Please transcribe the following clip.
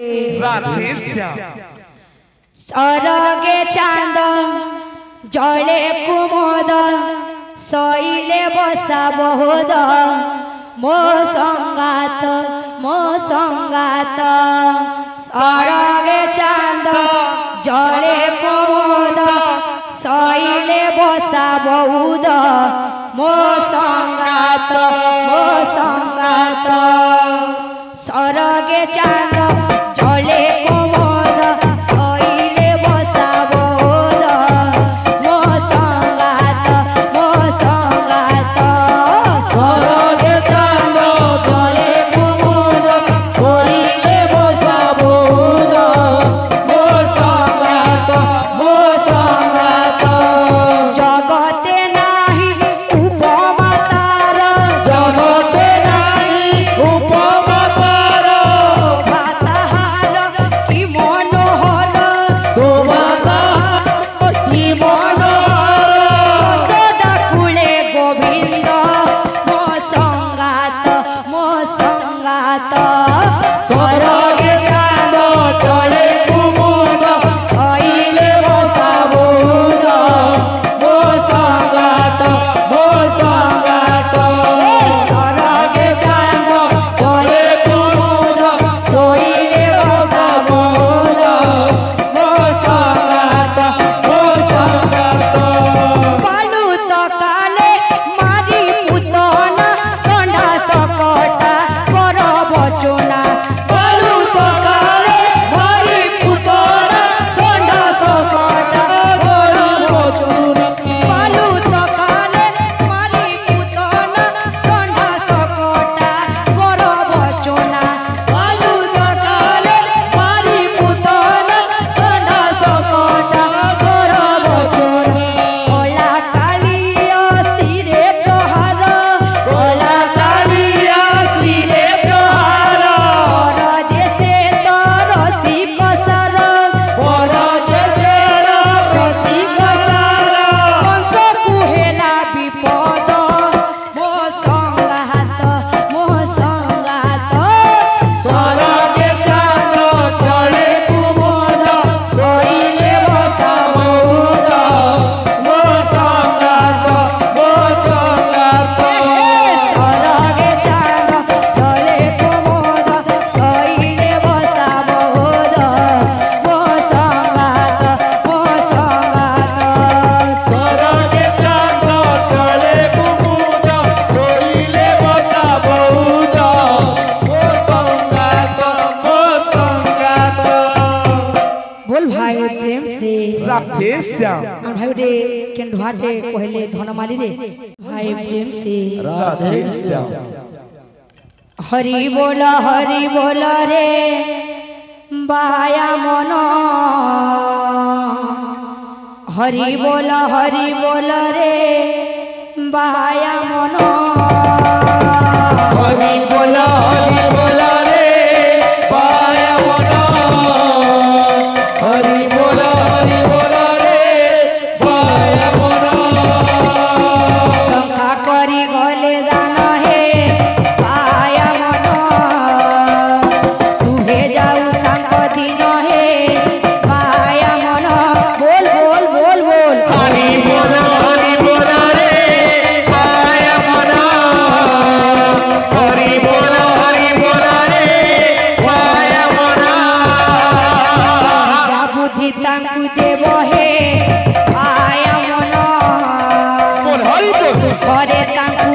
राधे श्याम सरगे चांद जले कुमोद सईले बसा बहुद मो संगात सरगे चांद जले कुमोद सईले बसा बहुद मो संगात सरगे चांद जले कुमोद सईले बसा बहुद मो संगात सरगे चांद जले कुमोद सईले बसा बहुद मो संगात जगते नाही उपमा तार जगते नाही उपमा तार शोभा ताहार कि मनोहर शोभा ताहार कि मनोहर यशोदा कुले गोविंद मो संगात सरगे चांद जले कुमोद सईले बसा बहुद मो संगात सरगे चांद जले कुमोद सईले बसा बहुद मो संगात पालू तो काले मारी पुतना संडा सकटा कर बचना बालू तो काले मारी पुतना संडा सकटा गरु बचुना पालू तो काले मारी पुतना संडा सकटा कर बचना बालू तो काले मारी पुतना संडा सकटा गरु बचुना कोला कालिया सिरे प्रहार कोला कालिया सिरे प्रहार रजे से तो रसी कसर पर जैसे शशि कसार कंस कुहेला विपद मो संगात सरगे चांद जले कुमोद सईले बसा बहुद मो संगात सरगे चांद जले कुमोद सईले बसा बहुद मो संगात सरगे चांद जले कुमोद सईले बसा बहुद मो संगात बोल भाई प्रेम से राधे श्याम भाई रे केंडुहाटे कहले धनमाली रे भाई प्रेम से राधे श्याम हरि बोल रे बाया मन हरि बोल रे बाया मन हरि बोल रे पाया मन हरि बोल रे पाया मन टंका करी गले दान हे बाया मन सुहे जाऊ तांक दिन हे बाया मन बोल हरि बोल रे पाया मन हरि बोल रे पाया मन बुद्धि तांकु देव हे आया मन बोल हरि बोल सुखरे तांकु